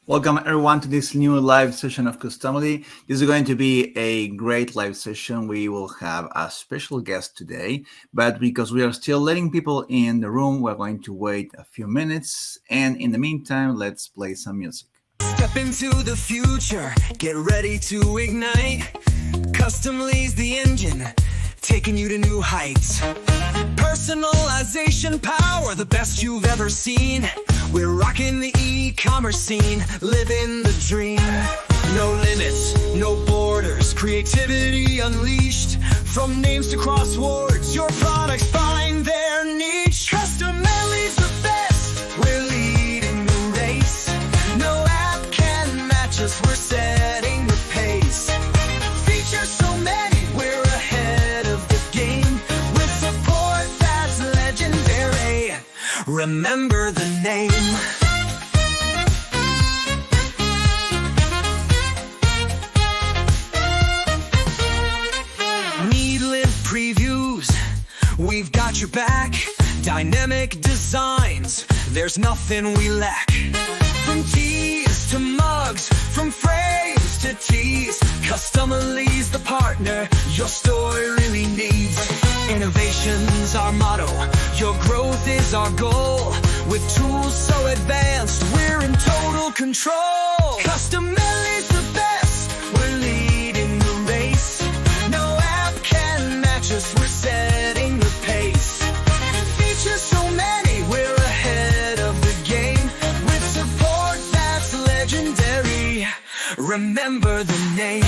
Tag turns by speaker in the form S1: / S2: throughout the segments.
S1: Welcome everyone to this new live session of Customily. This is going to be a great live session. We will have a special guest today, but because we are still letting people in the room, we're going to wait a few minutes. And in the meantime, let's play some music.
S2: Step into the future, get ready to ignite. Customly's the engine, taking you to new heights. Personalization power, the best you've ever seen. We're rocking the e-commerce scene, living the dream. No limits, no borders, creativity unleashed. From names to crosswords, your products find their niche. Customily's the best, we're leading the race. No app can match us, we're setting the pace. Features so many, we're ahead of the game. With support that's legendary, remember the name. Need live previews, we've got your back. Dynamic designs, there's nothing we lack. From tees to mugs, from frames to tees, Customily's the partner your store really needs. Innovation's our motto, your growth is our goal. With tools so advanced, we're in total control. Customily's the best, we're leading the race. No app can match us, we're setting the pace. Features so many, we're ahead of the game. With support that's legendary, remember the name.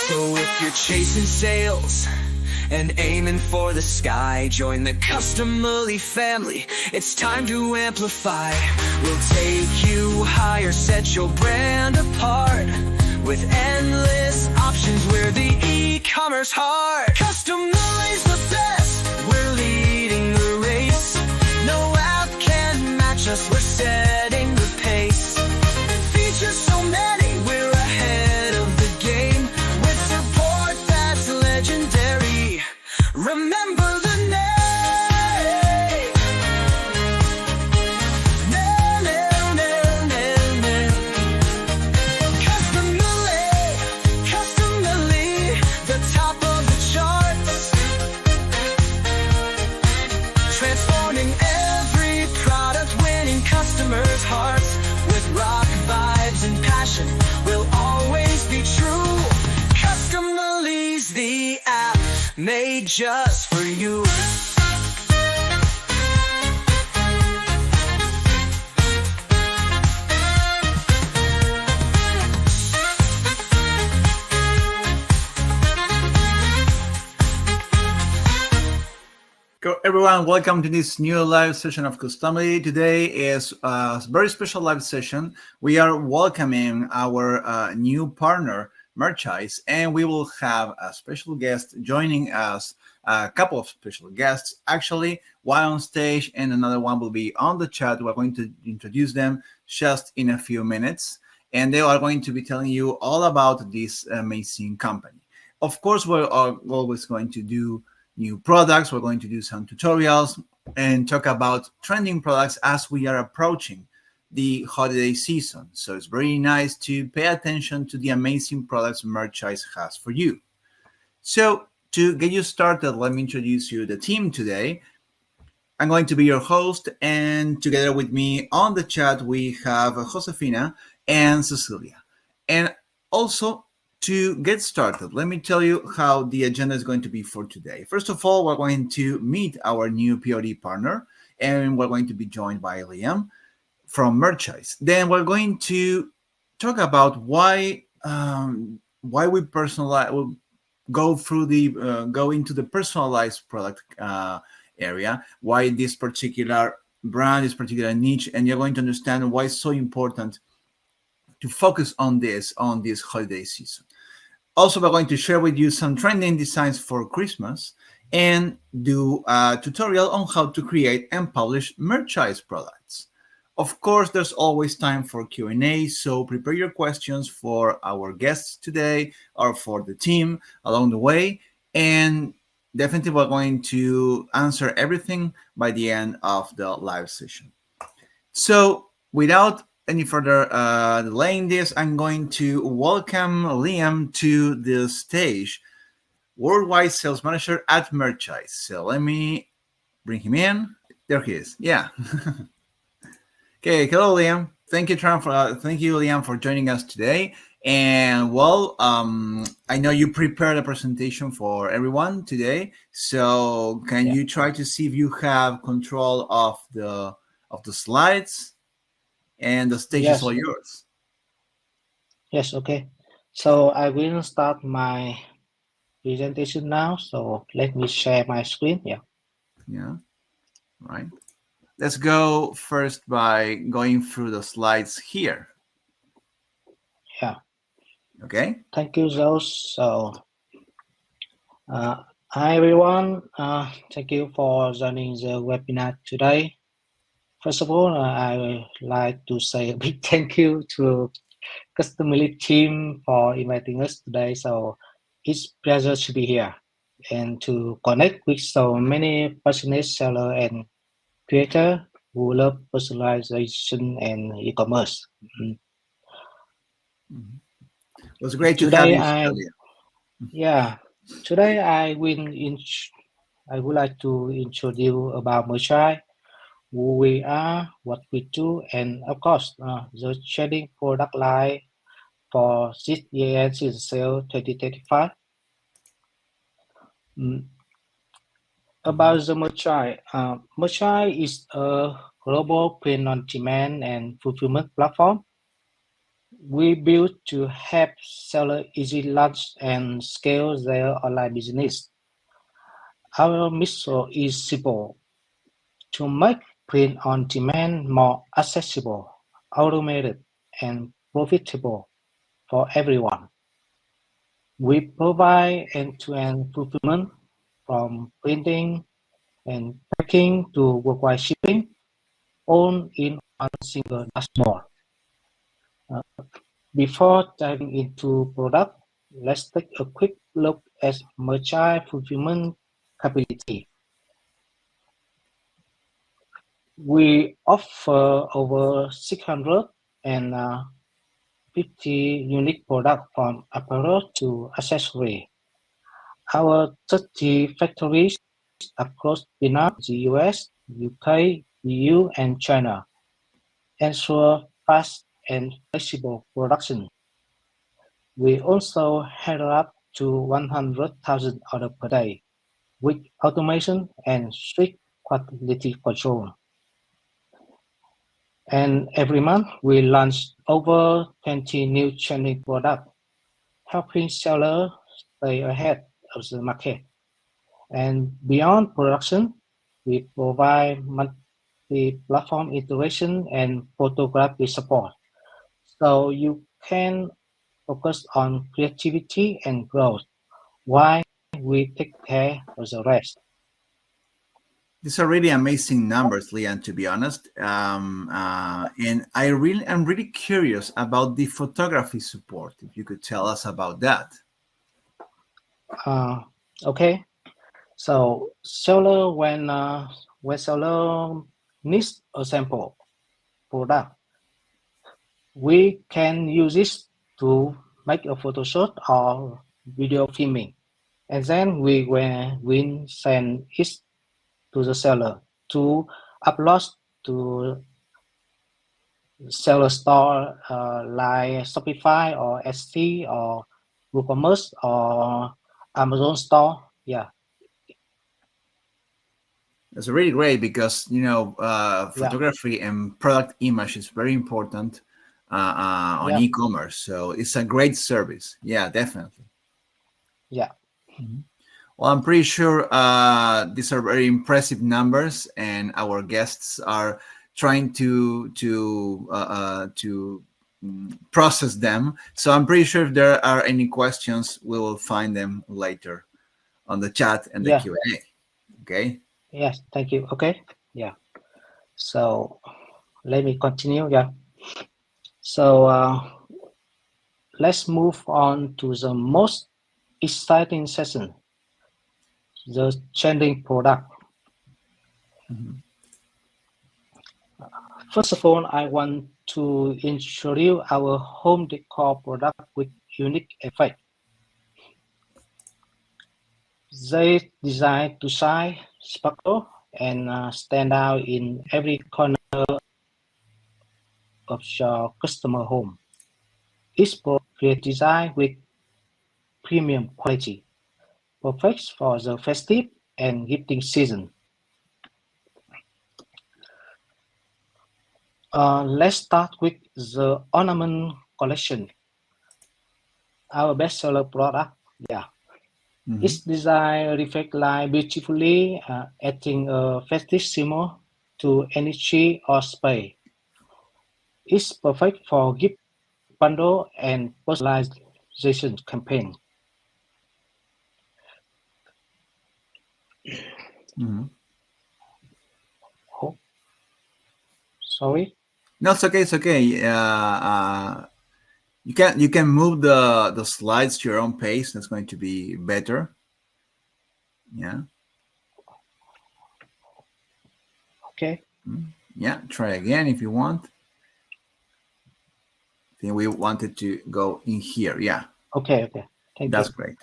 S2: So if you're chasing sales and aiming for the sky, join the Customily family, it's time to amplify. We'll take you higher, set your brand apart. With endless options, we're the e-commerce heart. Customily's the best, we're leading the race. No app can match us, we're setting the pace. Features so many, we're ahead of the game. With support that's legendary, remember the name. Customily, the top of the charts. Transforming every product, winning customers' hearts. With rock vibes and passion, we'll always be true. Customily's the app made just for you.
S1: Go everyone, welcome to this new live session of Customily. Today is a very special live session. We are welcoming our new partner, Merchise, and we will have a special guest joining us, a couple of special guests, actually, one on stage and another one will be on the chat. We're going to introduce them just in a few minutes, and they are going to be telling you all about this amazing company. Of course, we're always going to do new products. We're going to do some tutorials and talk about trending products as we are approaching the holiday season. So it's very nice to pay attention to the amazing products Merchise has for you. So to get you started, let me introduce you to the team today. I'm going to be your host, and together with me on the chat, we have Josefina and Cecilia. And also, to get started, let me tell you how the agenda is going to be for today. First of all, we're going to meet our new POD partner, and we're going to be joined by Liam from Merchise. Then we're going to talk about why we personalize, we'll go into the personalized product area, why this particular brand, this particular niche, and you're going to understand why it's so important to focus on this holiday season. Also, we're going to share with you some trending designs for Christmas and do a tutorial on how to create and publish Merchise products. Of course, there's always time for Q&A, so prepare your questions for our guests today or for the team along the way. And definitely we're going to answer everything by the end of the live session. So without any further delaying this, I'm going to welcome Liam to the stage, Worldwide Sales Manager at Merchise. So let me bring him in. There he is. Yeah. Okay. Hello, Liam. Thank you, Liam, for joining us today. And well, I know you prepared a presentation for everyone today. So can
S3: Yeah.
S1: you try to see if you have control of the slides, and the stage is
S3: Yes.
S1: all yours.
S3: Yes. Okay. So I will start my presentation now. So let me share my screen. Yeah.
S1: Yeah. Right. Let's go first by going through the slides here.
S3: Yeah.
S1: Okay.
S3: Thank you, Josh. So, hi everyone. Thank you for joining the webinar today. First of all, I would like to say a big thank you to Customily team for inviting us today. So it's a pleasure to be here and to connect with so many passionate seller and creator who love personalization and e-commerce.
S1: Mhm. It was great to have
S3: Today
S1: you here,
S3: I
S1: Liam.
S3: yeah today I would like to introduce about Merchai, who we are, what we do, and of course the trading product line for this year season sale 2025. Mm,
S1: Mhm.
S3: About the Merchai, Merchai is a global print-on-demand and fulfillment platform. We built to help sellers easily launch and scale their online business. Our mission is simple: to make print on demand more accessible, automated, and profitable for everyone. We provide end-to-end fulfillment from printing and packing to worldwide shipping, all in one single dashboard. Uh, Before diving into product, let's take a quick look at merchant fulfillment capability. We offer over 650 unique products from apparel to accessory. Our 30 factories across Vietnam, the US, UK, EU, and China ensure fast and flexible production. We also handle up to 100,000 orders per day with automation and strict quality control. And every month, we launch over 20 new trending products, helping sellers stay ahead of the market. And beyond production, we provide multi-platform integration and photography support, so you can focus on creativity and growth while we take care of the rest.
S1: These are really amazing numbers, Liam, to be honest. And I'm really curious about the photography support. If you could tell us about that.
S3: Uh, okay, so seller when seller needs a sample product, we can use this to make a photo shoot or video filming, and then we will send it to the seller to upload to seller store like Shopify or Etsy or WooCommerce or Amazon store. Yeah,
S1: It's really great because
S3: yeah,
S1: photography and product image is very important on
S3: yeah,
S1: e-commerce. So it's a great service. Yeah, definitely.
S3: yeah,
S1: Mhm. Well, I'm pretty sure these are very impressive numbers, and our guests are trying to process them. So I'm pretty sure if there are any questions, we will find them later on the chat and the
S3: yeah.
S1: Q&A. Okay.
S3: Yes, thank you. Okay, yeah. So let me continue. Yeah. So let's move on to the most exciting session. the trending product. First of all, I want to introduce our home decor product with unique effect. They designed to shine, sparkle, and stand out in every corner of your customer home. Each product is designed with premium quality, perfect for the festive and gifting season. Let's start with the ornament collection. Our bestseller product, its design reflects light beautifully, adding a festive shimmer to any tree or space. It's perfect for gift bundle and personalization campaign. Oh, sorry.
S1: No, it's okay. It's okay. You can move the slides to your own pace. That's going to be better. Yeah.
S3: Okay.
S1: Yeah. Try again if you want. I think we wanted to go in here. Yeah.
S3: Okay. Thank
S1: That's
S3: you.
S1: great.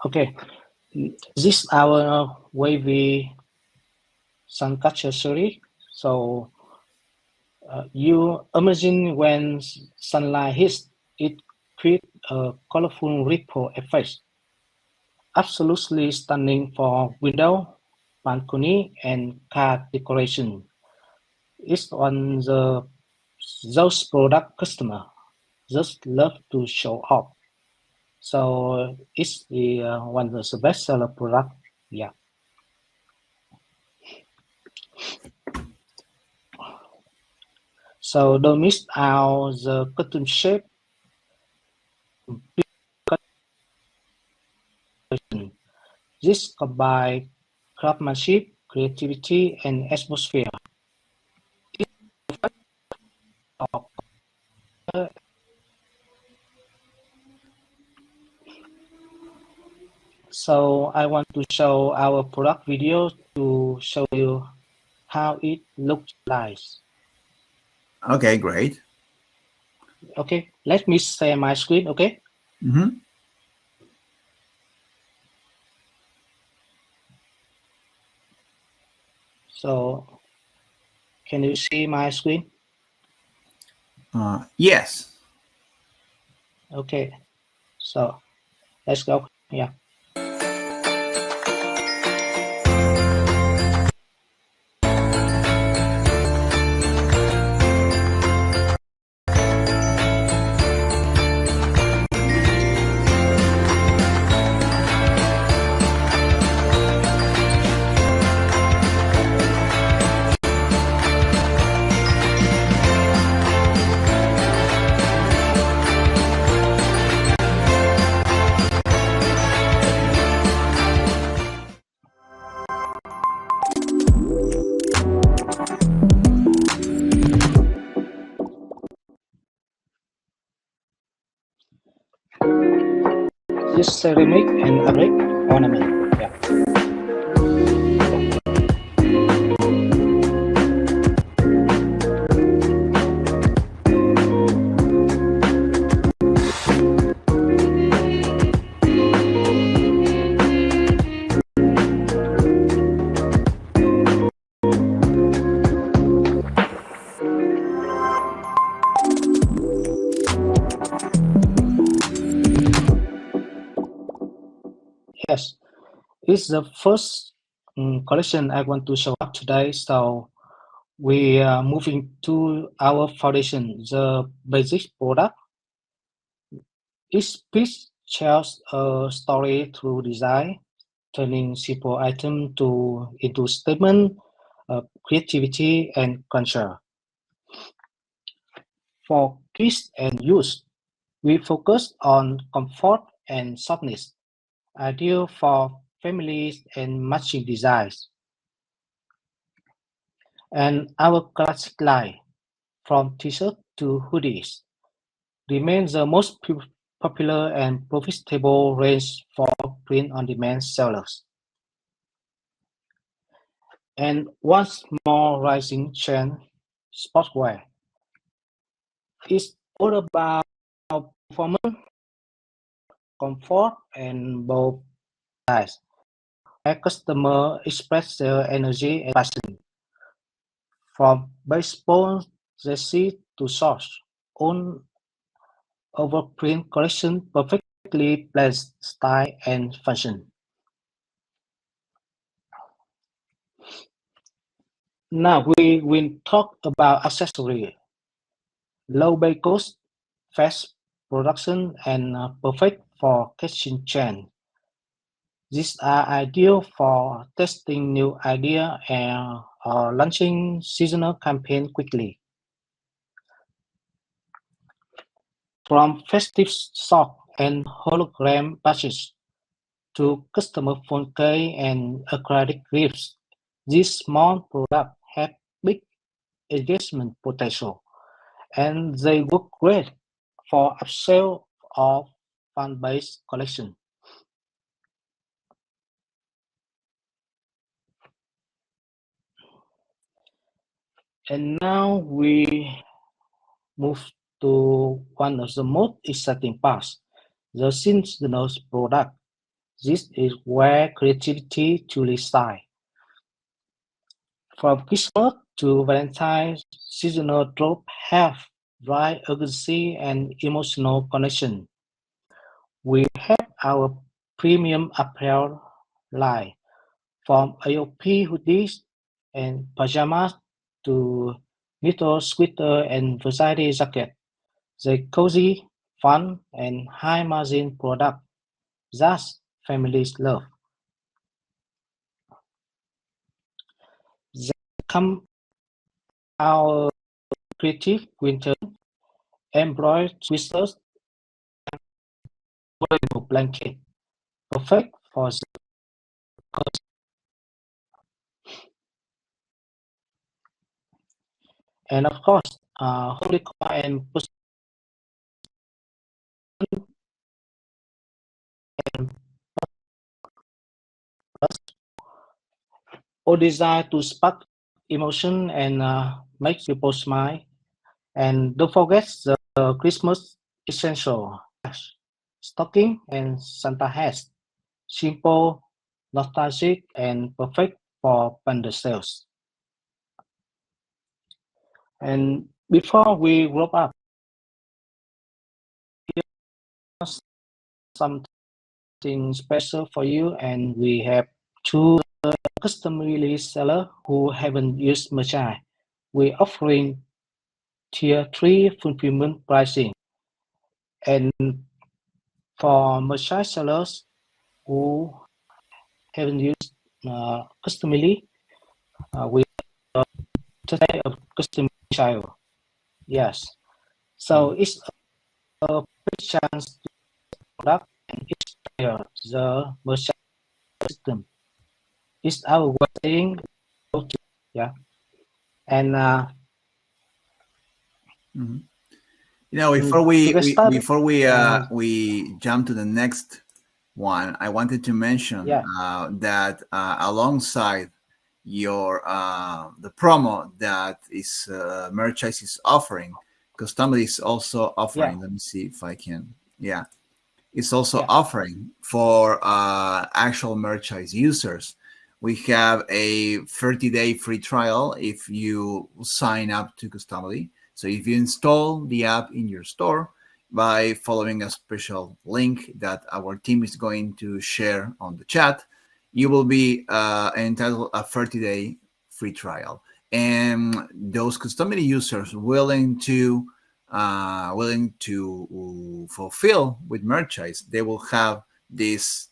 S3: Okay. This is our wavy sun catcher series. So you imagine when sunlight hits, it creates a colorful ripple effect. Absolutely stunning for window, balcony, and car decoration. It's on those product customer just love to show off. So it's the one of the best seller product. Yeah. So don't miss out the custom shape. This combine craftsmanship, creativity, and atmosphere. So I want to show our product video to show you how it looks like.
S1: Okay, great.
S3: Okay, let me share my screen, okay? So can you see my screen?
S1: Yes.
S3: Okay, so let's go. Yeah. This ceramic and acrylic ornament. Yeah. Yes, it's the first collection I want to show up today. So we are moving to our foundation, the basic product. Each piece tells a story through design, turning simple item into statement, creativity, and culture. For kids and youth, we focus on comfort and softness, ideal for families and matching designs. And our classic line, from t-shirt to hoodies, remains the most popular and profitable range for print-on-demand sellers. And one more rising trend, sportswear. It's all about performance, comfort, and bold styles, where customers express their energy and passion. From baseball jersey to shorts, all our print collection perfectly blends style and function. Now we will talk about accessories. Low base cost, fast production, and perfect for kitchen trend. These are ideal for testing new idea and launching seasonal campaign quickly. From festive sock and hologram patches to customer phone case and acrylic gifts, these small products have big engagement potential, and they work great for upsell of fan-based collection. And now we move to one of the most exciting parts, the seasonal product. This is where creativity truly shines. From Christmas to Valentine's, seasonal drop have dry urgency and emotional connection. We have our premium apparel line, from AOP hoodies and pajamas to knitted sweater and variety jacket. The cozy, fun, and high-margin product that families love. Then come our creative winter embroidered sweaters and blanket, perfect for the cozy. And of course, home decor and all designed to spark emotion and make people smile. And don't forget the Christmas essential stocking and Santa hats. Simple, nostalgic, and perfect for bundle sales. And before we wrap up, here's something special for you. And we have two customary sellers who haven't used merchandise. We're offering tier 3 fulfillment pricing. And for merchandise sellers who haven't used Customily, we today of custom child. Yes. So it's a big chance to product and inspire the merchant system. It's our way of saying yeah. And
S1: Mhm. Before we,
S3: to get
S1: we
S3: started,
S1: before we jump to the next one, I wanted to mention
S3: yeah,
S1: that alongside your the promo that is merchandise is offering, Customily is also
S3: yeah,
S1: offering. Let me see if I can. Yeah, it's also
S3: yeah,
S1: offering for actual merchandise users. We have a 30-day free trial if you sign up to Customily. So if you install the app in your store by following a special link that our team is going to share on the chat, you will be entitled a 30-day free trial. And those Customily users willing to fulfill with merchandise, they will have this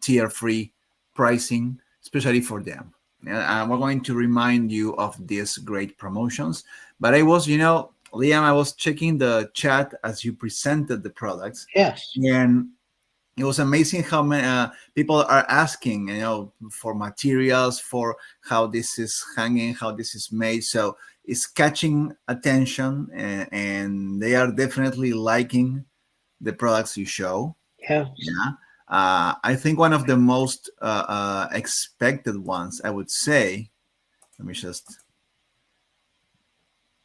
S1: tier free pricing, especially for them. And we're going to remind you of these great promotions. But Liam, I was checking the chat as you presented the products,
S3: yes,
S1: and it was amazing how many people are asking, for materials, for how this is hanging, how this is made. So it's catching attention, and they are definitely liking the products you show.
S3: Yeah.
S1: Yeah. I think one of the most expected ones, I would say, let me just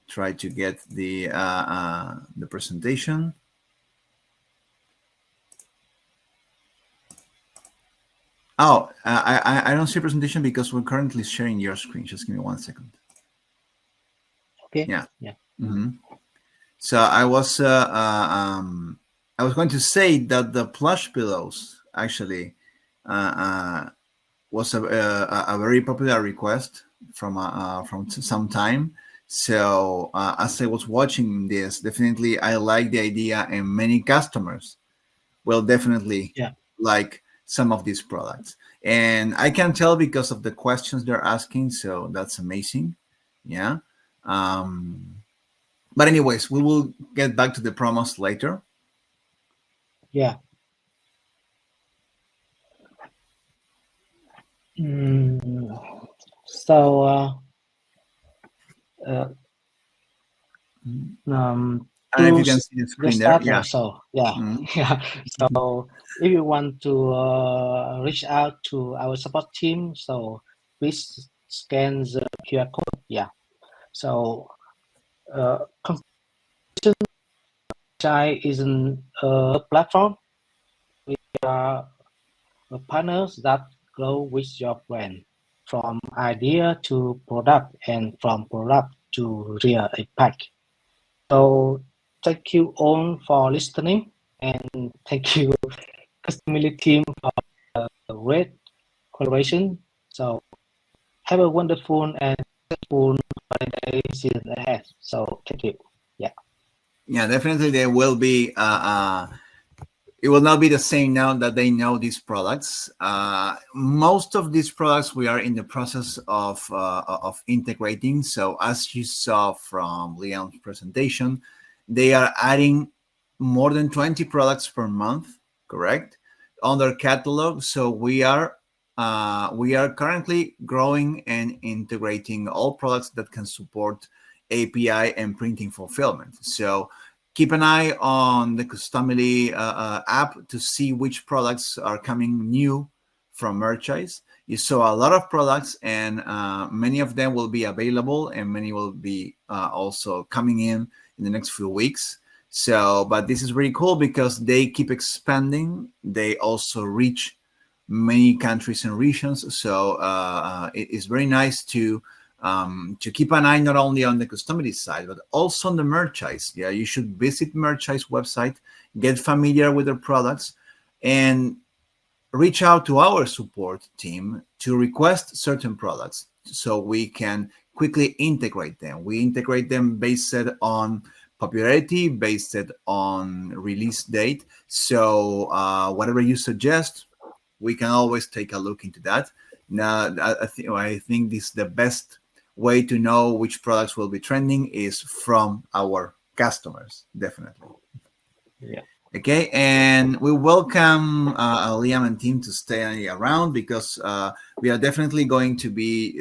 S1: try to get the presentation. Oh, I don't see presentation because we're currently sharing your screen. Just give me 1 second.
S3: Okay.
S1: Yeah.
S3: Yeah.
S1: So I was going to say that the plush pillows actually was a very popular request from some time. So as I was watching this, definitely I like the idea, and many customers will definitely
S3: Yeah.
S1: like some of these products. And I can tell because of the questions they're asking. So that's amazing. Yeah. But anyways, we will get back to the promos later.
S3: Yeah. So
S1: I don't know if
S3: to
S1: you can see the
S3: get
S1: screen there.
S3: started,
S1: Yeah.
S3: so yeah,
S1: Mhm.
S3: yeah. So if you want to reach out to our support team, so please scan the QR code. Yeah. So Chai isn't a platform. We are partners that grow with your brand, from idea to product, and from product to real impact. So thank you all for listening, and thank you Customily team for the great collaboration. So have a wonderful and successful holiday season ahead. So thank you. Yeah.
S1: Yeah, definitely there will be it will not be the same now that they know these products. Most of these products we are in the process of integrating. So as you saw from Leon's presentation, they are adding more than 20 products per month, correct, on their catalog. So we are currently growing and integrating all products that can support API and printing fulfillment. So keep an eye on the Customily app to see which products are coming new from Merchise. You saw a lot of products, and many of them will be available, and many will be also coming in the next few weeks. So, but this is really cool because they keep expanding. They also reach many countries and regions. So it is very nice to keep an eye not only on the Customily side, but also on the Merchise. Yeah, you should visit Merchise website, get familiar with their products, and reach out to our support team to request certain products so we can quickly integrate them. We integrate them based on popularity, based on release date. So whatever you suggest, we can always take a look into that. Now, I think this is the best way to know which products will be trending is from our customers, definitely.
S3: Yeah.
S1: Okay, and we welcome Liam and team to stay around because we are definitely going to be.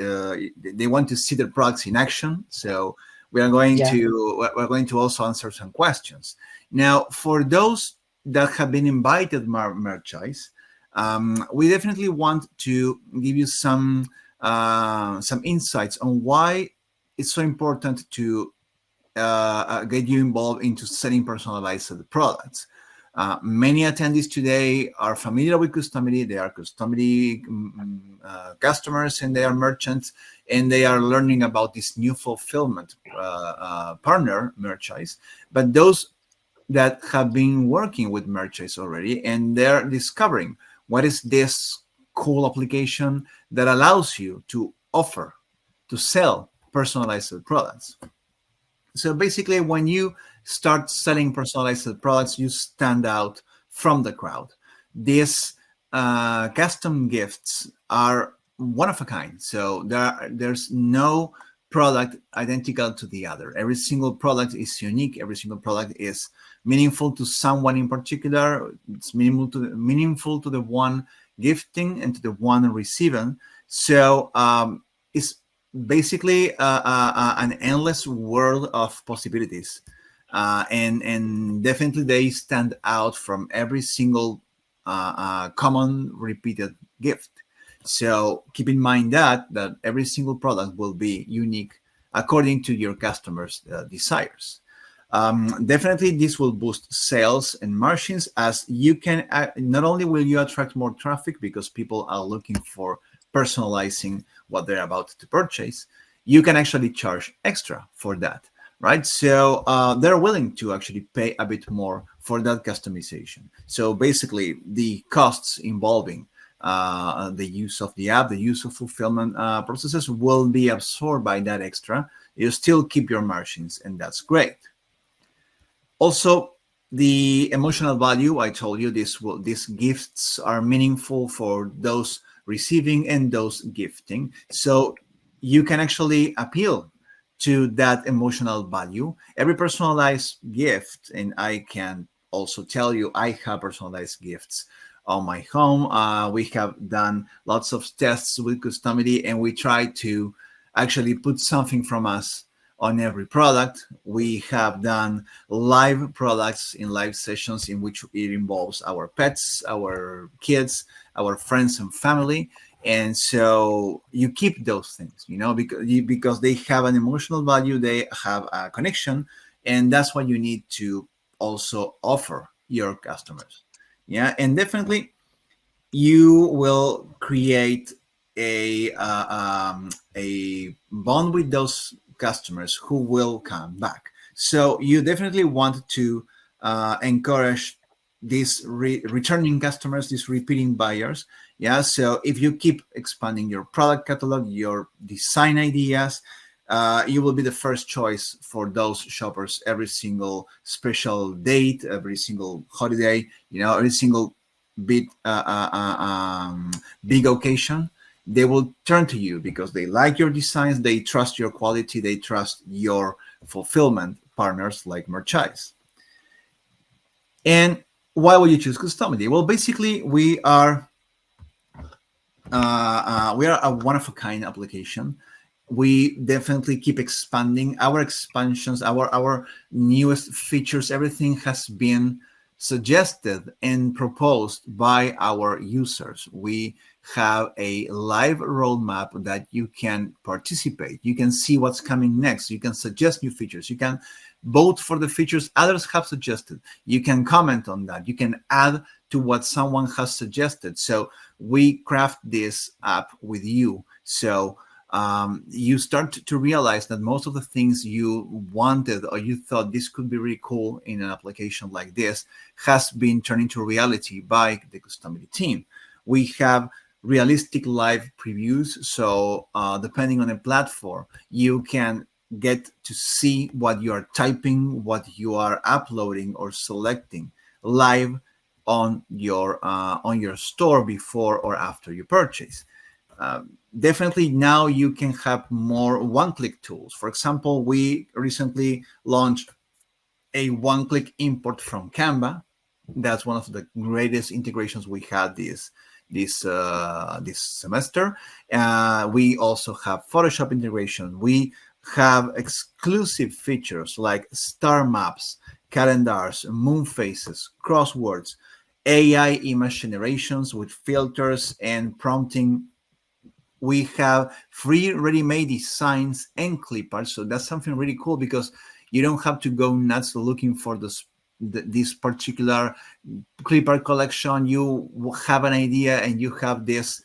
S1: They want to see their products in action, so we are going
S3: Yeah.
S1: to we're going to also answer some questions. Now, for those that have been invited Merchise, we definitely want to give you some insights on why it's so important to get you involved into selling personalized products. Many attendees today are familiar with Customily. They are Customily customers and they are merchants, and they are learning about this new fulfillment partner, Merchise. But those that have been working with Merchise already, and they're discovering what is this cool application that allows you to offer, to sell personalized products. So basically, when you start selling personalized products, you stand out from the crowd. These custom gifts are one of a kind. So there's no product identical to the other. Every single product is unique. Every single product is meaningful to someone in particular. It's meaningful to the one gifting and to the one receiving. So it's basically an endless world of possibilities and definitely they stand out from every single common repeated gift. So keep in mind that every single product will be unique according to your customers' desires. Definitely, this will boost sales and margins, as you can not only will you attract more traffic because people are looking for personalizing what they're about to purchase, you can actually charge extra for that, right? So they're willing to actually pay a bit more for that customization. So basically, the costs involving the use of the app, the use of fulfillment processes will be absorbed by that extra. You still keep your margins, and that's great. Also, the emotional value, I told you these gifts are meaningful for those receiving and those gifting. So you can actually appeal to that emotional value. Every personalized gift, and I can also tell you, I have personalized gifts on my home. We have done lots of tests with Customily, and we try to actually put something from us on every product. We have done live products in live sessions in which it involves our pets, our kids, our friends and family. And so you keep those things, because they have an emotional value, they have a connection, and that's what you need to also offer your customers. Yeah, and definitely you will create a bond with those customers who will come back. So you definitely want to encourage these returning customers, these repeating buyers. Yeah. So if you keep expanding your product catalog, your design ideas, you will be the first choice for those shoppers every single special date, every single holiday, every single big big occasion. They will turn to you because they like your designs, they trust your quality, they trust your fulfillment partners like Merchise. And why would you choose Customily? Well, basically, we are a one-of-a-kind application. We definitely keep expanding our expansions, our newest features. Everything has been suggested and proposed by our users. We have a live roadmap that you can participate. You can see what's coming next. You can suggest new features. You can vote for the features others have suggested. You can comment on that. You can add to what someone has suggested. So we craft this app with you. So you start to realize that most of the things you wanted or you thought this could be really cool in an application like this has been turned into reality by the Customily team. We have realistic live previews. So depending on the platform, you can get to see what you are typing, what you are uploading or selecting live on your store before or after you purchase. Definitely now you can have more one-click tools. For example, we recently launched a one-click import from Canva. That's one of the greatest integrations we had this semester. We also have Photoshop integration. We have exclusive features like star maps, calendars, moon phases, crosswords, AI image generations with filters and prompting. We have free ready-made designs and clip art. So that's something really cool because you don't have to go nuts looking for this particular clip art collection. You have an idea and you have this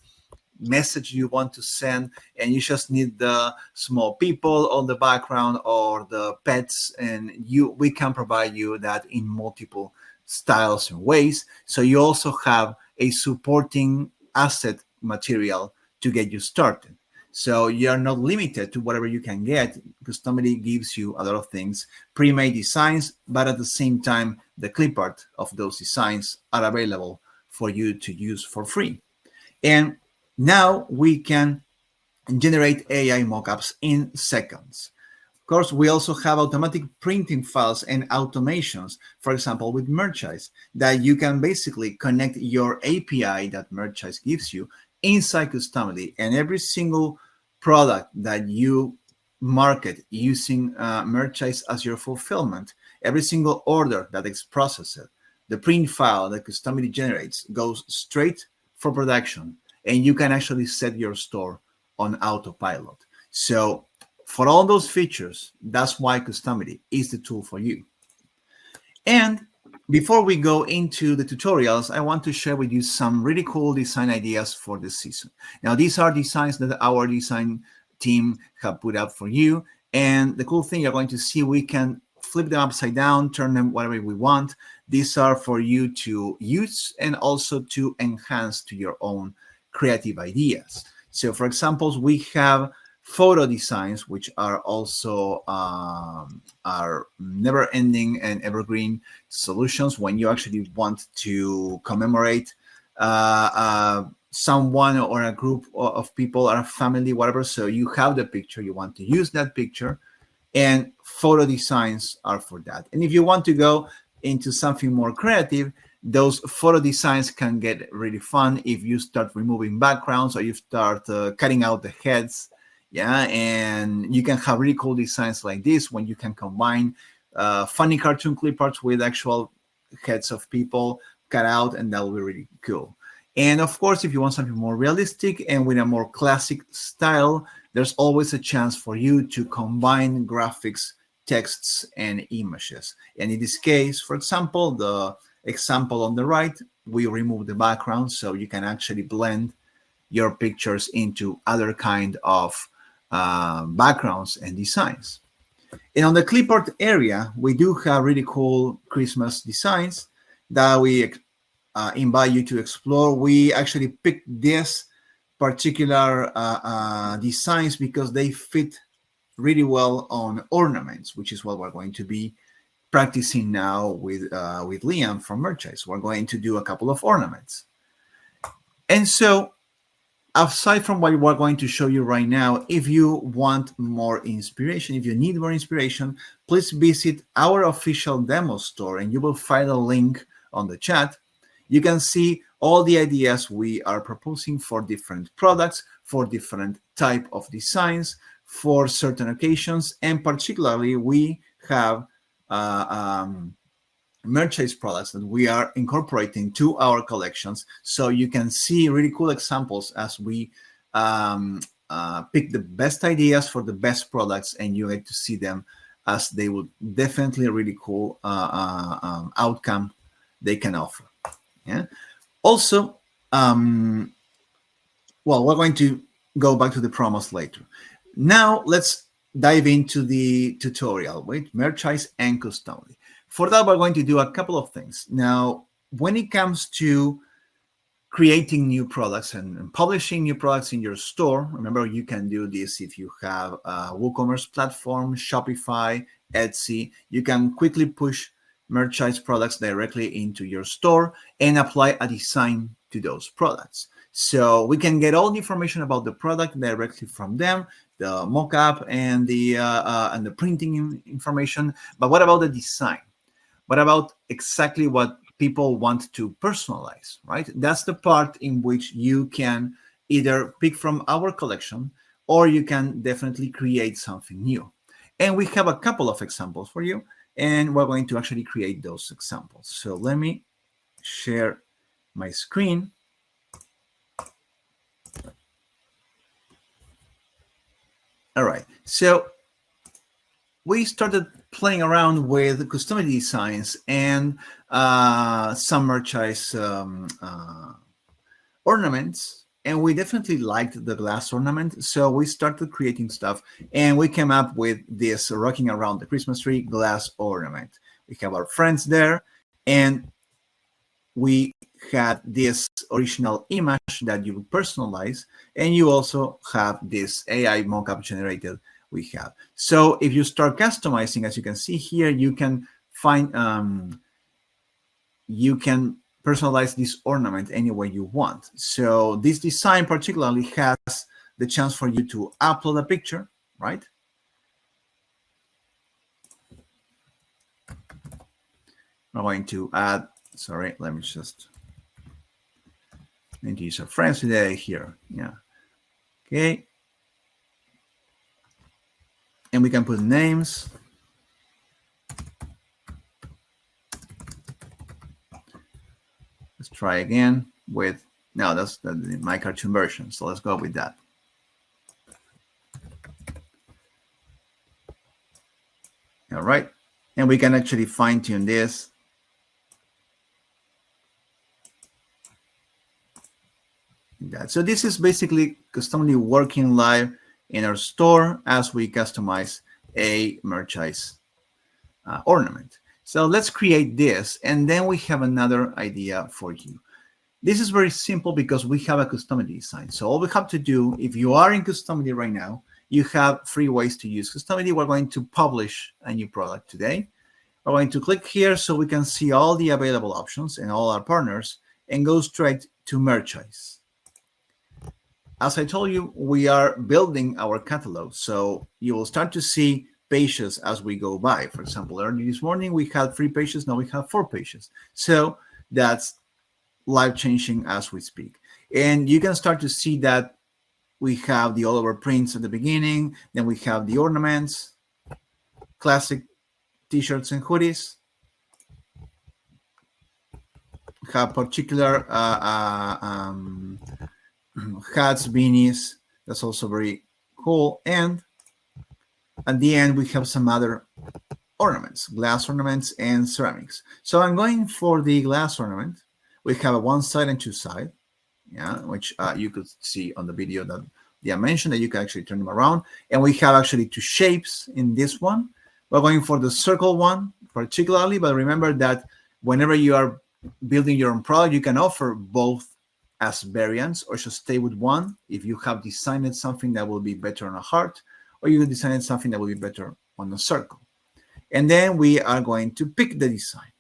S1: message you want to send, and you just need the small people on the background or the pets, and we can provide you that in multiple styles and ways. So you also have a supporting asset material to get you started. So you're not limited to whatever you can get. Customily gives you a lot of things, pre-made designs, but at the same time, the clip art of those designs are available for you to use for free. And now we can generate AI mockups in seconds. Of course, we also have automatic printing files and automations, for example, with Merchise, that you can basically connect your API that Merchise gives you inside Customily, and every single product that you market using Merchise as your fulfillment, every single order that is processed, the print file that Customily generates goes straight for production, and you can actually set your store on autopilot. So for all those features, that's why Customily is the tool for you. And before we go into the tutorials, I want to share with you some really cool design ideas for this season. Now, these are designs that our design team have put up for you. And the cool thing you're going to see, we can flip them upside down, turn them whatever we want. These are for you to use and also to enhance to your own creative ideas. So for example, we have photo designs, which are also are never-ending and evergreen solutions when you actually want to commemorate someone or a group of people or a family, whatever. So you have the picture, you want to use that picture, and photo designs are for that. And if you want to go into something more creative, those photo designs can get really fun if you start removing backgrounds or you start cutting out the heads. Yeah, and you can have really cool designs like this when you can combine funny cartoon clip arts with actual heads of people cut out, and that will be really cool. And of course, if you want something more realistic and with a more classic style, there's always a chance for you to combine graphics, texts, and images. And in this case, for example, the example on the right, we remove the background so you can actually blend your pictures into other kind of backgrounds and designs. And on the clipart area, we do have really cool Christmas designs that we invite you to explore. We actually picked this particular designs because they fit really well on ornaments, which is what we're going to be practicing now with Liam from Merchise. We're going to do a couple of ornaments. And so aside from what we're going to show you right now, if you want more inspiration, if you need more inspiration, please visit our official demo store and you will find a link on the chat. You can see all the ideas we are proposing for different products, for different type of designs, for certain occasions, and particularly we have Merchase products that we are incorporating to our collections, so you can see really cool examples as we pick the best ideas for the best products, and you get to see them as they will definitely a really cool outcome they can offer. Yeah. Also, well, we're going to go back to the promos later. Now let's dive into the tutorial with Merchise and Customily. For that, we're going to do a couple of things. Now, when it comes to creating new products and publishing new products in your store, remember, you can do this if you have a WooCommerce platform, Shopify, Etsy. You can quickly push Merchise products directly into your store and apply a design to those products. So we can get all the information about the product directly from them, the mock-up and the printing information. But what about the design? What about exactly what people want to personalize, right? That's the part in which you can either pick from our collection or you can definitely create something new. And we have a couple of examples for you, and we're going to actually create those examples. So let me share my screen. All right, so we started playing around with Customily designs and some Merchise ornaments, and we definitely liked the glass ornament. So we started creating stuff, and we came up with this rocking around the Christmas tree glass ornament. We have our friends there, and we had this original image that you personalize, and you also have this AI mockup generated we have. So if you start customizing, as you can see here, you can find, you can personalize this ornament any way you want. So this design particularly has the chance for you to upload a picture, right? I'm going to add, sorry, let me just, need to use a friends today here. Yeah. Okay. And we can put names. Let's try again with, no, that's my cartoon version. So let's go with that. All right. And we can actually fine tune this. So this is basically Customily working live in our store as we customize a merchandise ornament. So let's create this, and then we have another idea for you. This is very simple because we have a Customily design. So all we have to do, if you are in Customily right now, you have 3 ways to use Customily. We're going to publish a new product today. We're going to click here so we can see all the available options and all our partners and go straight to merchandise. As I told you, we are building our catalog. So you will start to see pages as we go by. For example, early this morning, we had 3 pages. Now we have 4 pages. So that's live changing as we speak. And you can start to see that we have the all over prints at the beginning. Then we have the ornaments, classic t-shirts and hoodies. We have particular hats, beanies. That's also very cool. And at the end, we have some other ornaments, glass ornaments and ceramics. So I'm going for the glass ornament. We have a 1 side and 2 side, yeah, which you could see on the video that I mentioned that you can actually turn them around. And we have actually 2 shapes in this one. We're going for the circle one particularly, but remember that whenever you are building your own product, you can offer both as variants or just stay with one. If you have designed something that will be better on a heart, or you can design something that will be better on a circle. And then we are going to pick the design.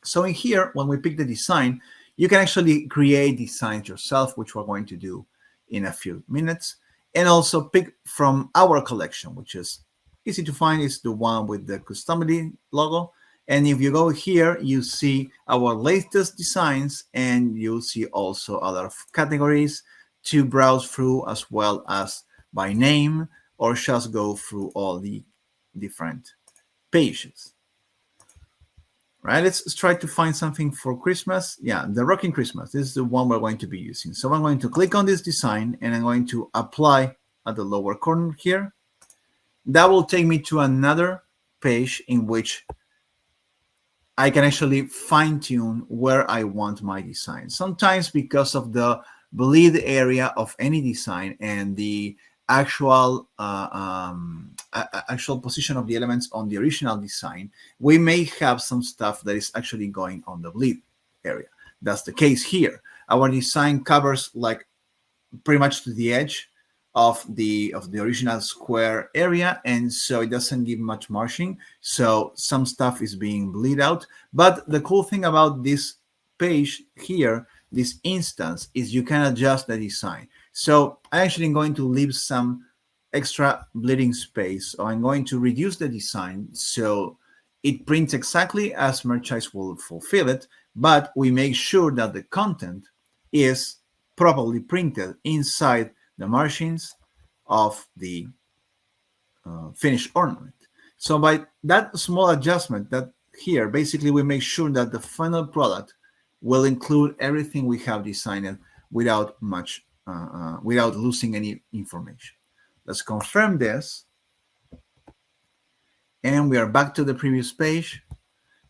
S1: So in here, when we pick the design, you can actually create designs yourself, which we're going to do in a few minutes, and also pick from our collection, which is easy to find. It's the one with the Customily logo. And if you go here, you see our latest designs, and you'll see also other categories to browse through, as well as by name, or just go through all the different pages. Right, let's try to find something for Christmas. Yeah, the Rocking Christmas. This is the one we're going to be using. So I'm going to click on this design, and I'm going to apply at the lower corner here. That will take me to another page in which I can actually fine tune where I want my design. Sometimes because of the bleed area of any design and the actual position of the elements on the original design, we may have some stuff that is actually going on the bleed area. That's the case here. Our design covers like pretty much to the edge of the original square area, and so it doesn't give much margin. So some stuff is being bleed out. But the cool thing about this page here, this instance, is you can adjust the design. So I'm actually going to leave some extra bleeding space, or I'm going to reduce the design so it prints exactly as merchandise will fulfill it, but we make sure that the content is properly printed inside the margins of the finished ornament. So by that small adjustment, that here, basically we make sure that the final product will include everything we have designed without much without losing any information. Let's confirm this. And we are back to the previous page.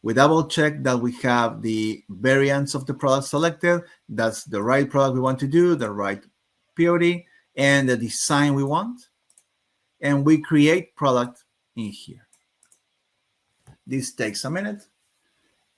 S1: We double check that we have the variants of the product selected. That's the right product we want to do, the right POD, and the design we want. And we create product in here. This takes a minute,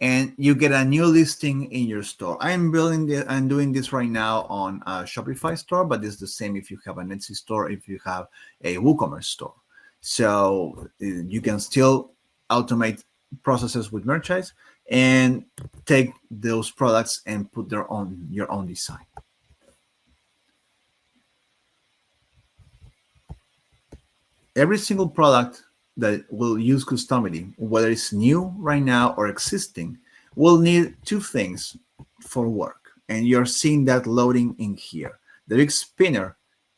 S1: and you get a new listing in your store. I'm doing this right now on a Shopify store, but it's the same if you have an Etsy store, if you have a WooCommerce store. So you can still automate processes with merchandise and take those products and put your own design. Every single product that will use Customily, whether it's new right now or existing, will need 2 things for work. And you're seeing that loading in here. The big spinner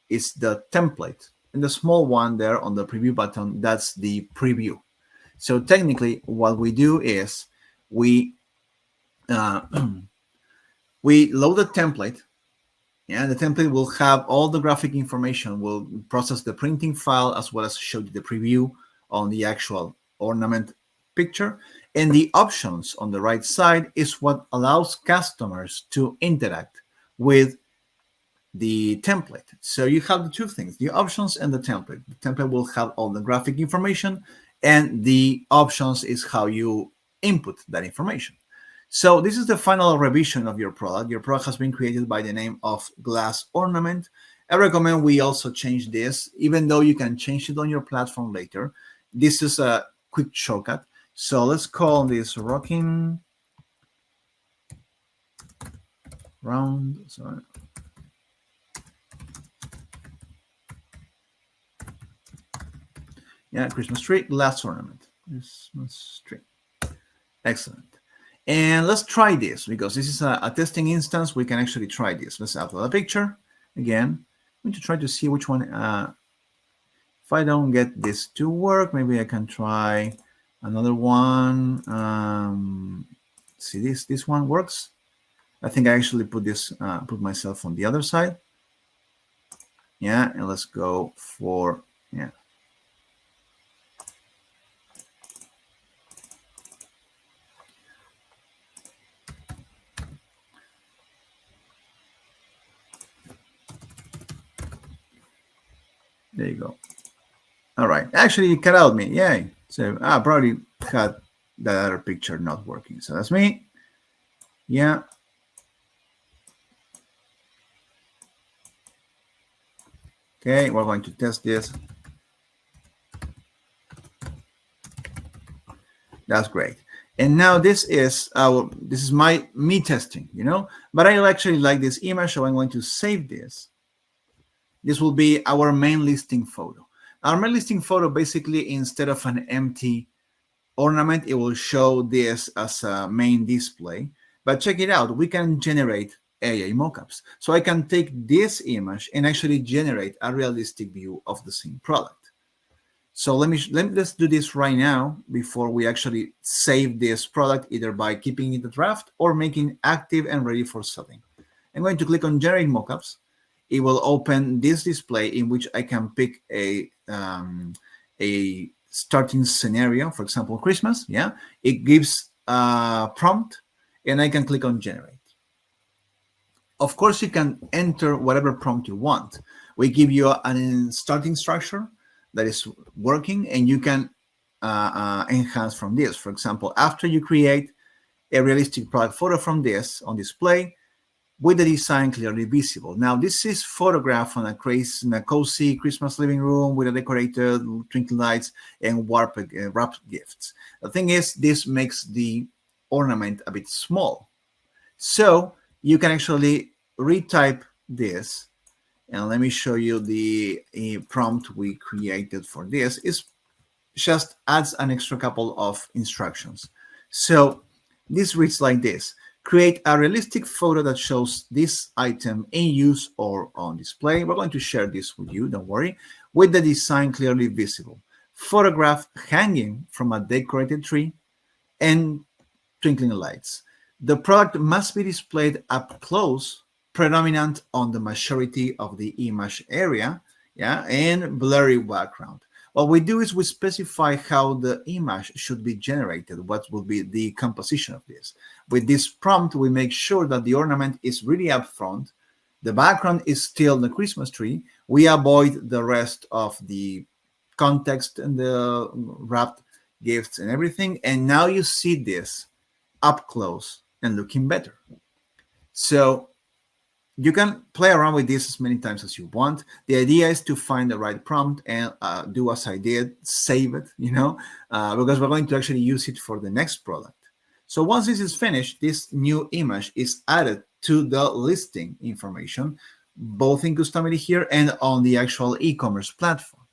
S1: is the template, and the small one there on the preview button, that's the preview. So technically what we do is we We load the template, and the template will have all the graphic information. We'll process the printing file as well as show you the preview on the actual ornament picture. And the options on the right side is what allows customers to interact with the template. So you have the two things, the options and the template. The template will have all the graphic information, and the options is how you input that information. So this is the final revision of your product. Your product has been created by the name of Glass Ornament. I recommend we also change this, even though you can change it on your platform later. This is a quick shortcut. So let's call this Rocking Round. Sorry. Yeah, Christmas tree, glass ornament. Christmas tree. Excellent. And let's try this because this is a testing instance. We can actually try this. Let's upload a picture. Again, I'm going to try to see which one. If I don't get this to work, maybe I can try another one. See, this one works. I think I actually put this, put myself on the other side. Yeah, and let's go for, yeah. There you go. All right. Actually, it cut out me. Yay. So I probably had that other picture not working. So that's me. Yeah. Okay, we're going to test this. That's great. And now this is me testing, you know, but I actually like this image, so I'm going to save this. This will be our main listing photo. Our main listing photo, basically, instead of an empty ornament, it will show this as a main display. But check it out, we can generate AI mockups. So I can take this image and actually generate a realistic view of the same product. So let's do this right now before we actually save this product, either by keeping it a draft or making active and ready for selling. I'm going to click on Generate Mockups. It will open this display in which I can pick a starting scenario, for example, Christmas. Yeah, it gives a prompt, and I can click on Generate. Of course, you can enter whatever prompt you want. We give you a starting structure that is working, and you can enhance from this. For example, after you create a realistic product photo from this on display, with the design clearly visible. Now, this is photographed on a cozy Christmas living room with a decorated twinkling lights and wrapped gifts. The thing is, this makes the ornament a bit small. So you can actually retype this. And let me show you the prompt we created for this. It just adds an extra couple of instructions. So this reads like this. Create a realistic photo that shows this item in use or on display. We're going to share this with you, don't worry, with the design clearly visible. Photograph hanging from a decorated tree and twinkling lights. The product must be displayed up close, predominant on the majority of the image area, yeah, and blurry background. What we do is we specify how the image should be generated, what will be the composition of this. With this prompt, we make sure that the ornament is really upfront. The background is still the Christmas tree. We avoid the rest of the context and the wrapped gifts and everything. And now you see this up close and looking better. So you can play around with this as many times as you want. The idea is to find the right prompt and do as I did, save it, you know, because we're going to actually use it for the next product. So once this is finished, this new image is added to the listing information, both in Customily here and on the actual e-commerce platform.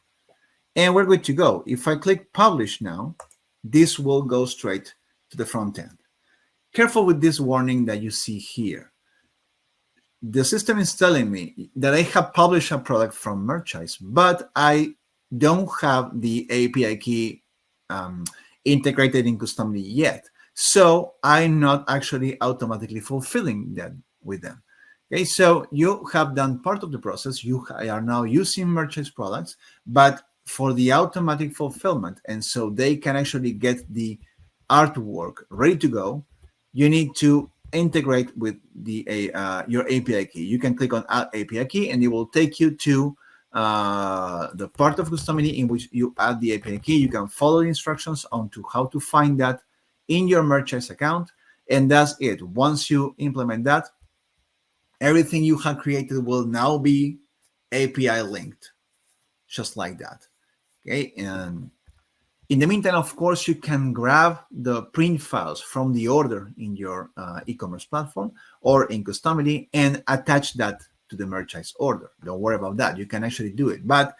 S1: And we're good to go. If I click Publish now, this will go straight to the front end. Careful with this warning that you see here. The system is telling me that I have published a product from Merchise, but I don't have the API key integrated in Customily yet. So I'm not actually automatically fulfilling that with them. Okay, so you have done part of the process. You are now using merchants products, but for the automatic fulfillment, and so they can actually get the artwork ready to go, you need to integrate with the your API key. You can click on Add API key, and it will take you to the part of Customily in which you add the API key. You can follow the instructions on to how to find that in your merchants account, and that's it. Once you implement that, everything you have created will now be API linked, just like that. Okay, and in the meantime, of course, you can grab the print files from the order in your e-commerce platform or in Customily and attach that to the merchandise order. Don't worry about that. You can actually do it, but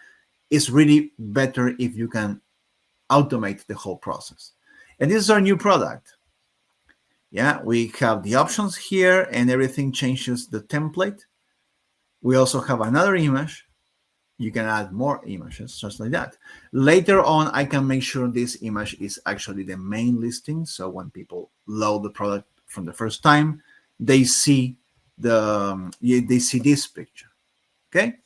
S1: it's really better if you can automate the whole process. And this is our new product. Yeah, we have the options here and everything changes the template. We also have another image. You can add more images, just like that. Later on, I can make sure this image is actually the main listing. So when people load the product from the first time, they see this picture. Okay,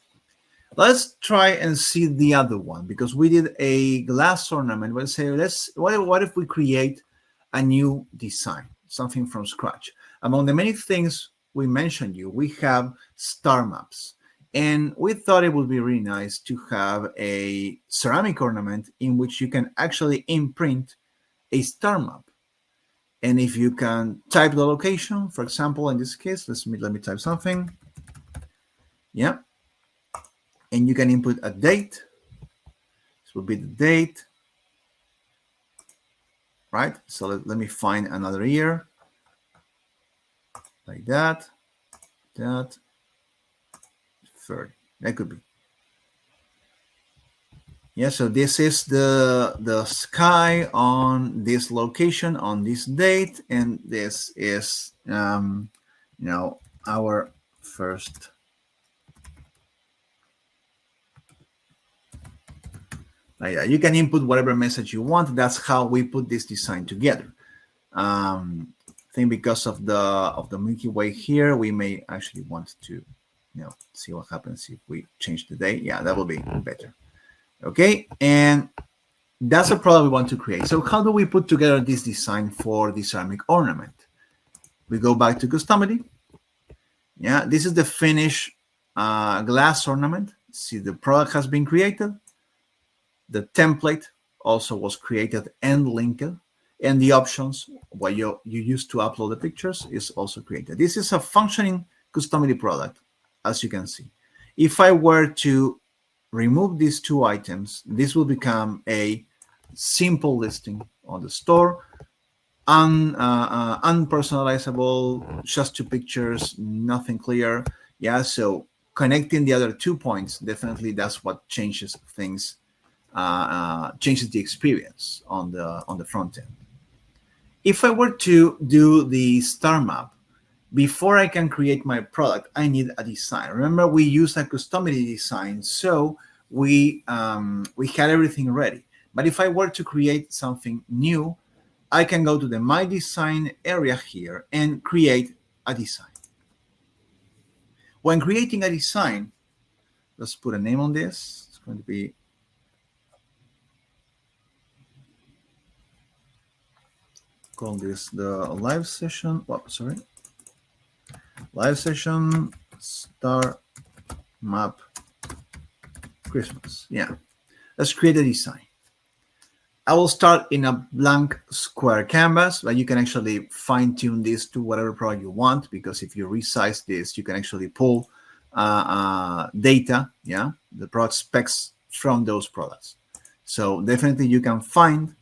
S1: let's try and see the other one, because we did a glass ornament. Let's say, what if we create a new design, something from scratch? Among the many things we mentioned we have star maps. And we thought it would be really nice to have a ceramic ornament in which you can actually imprint a star map. And if you can type the location, for example, in this case, let me type something. Yeah. And you can input a date. This will be the date. Right? So let me find another year. Like that. That. 30. That could be. Yeah, so this is the sky on this location on this date, and this is our first you can input whatever message you want. That's how we put this design together. I think because of the Milky Way here, we may actually want to see what happens if we change the date. Yeah, that will be better. Okay, and that's a product we want to create. So how do we put together this design for the ceramic ornament? We go back to Customily. Yeah, this is the finished glass ornament. See, the product has been created. The template also was created and linked, and the options what you use to upload the pictures is also created. This is a functioning Customily product, as you can see. If I were to remove these two items, this will become a simple listing on the store, unpersonalizable, just two pictures, nothing clear. Yeah, so connecting the other 2 points, definitely that's what changes things, changes the experience on the front end. If I were to do the star map, before I can create my product, I need a design. Remember, we use a Customily design, so we had everything ready. But if I were to create something new, I can go to the My Design area here and create a design. When creating a design, let's put a name on this. It's going to be call this the live session. Oh, sorry. Live session star map Christmas. Yeah. Let's create a design. I will start in a blank square canvas, but you can actually fine tune this to whatever product you want, because if you resize this, you can actually pull data, yeah, the product specs from those products. So definitely you can find,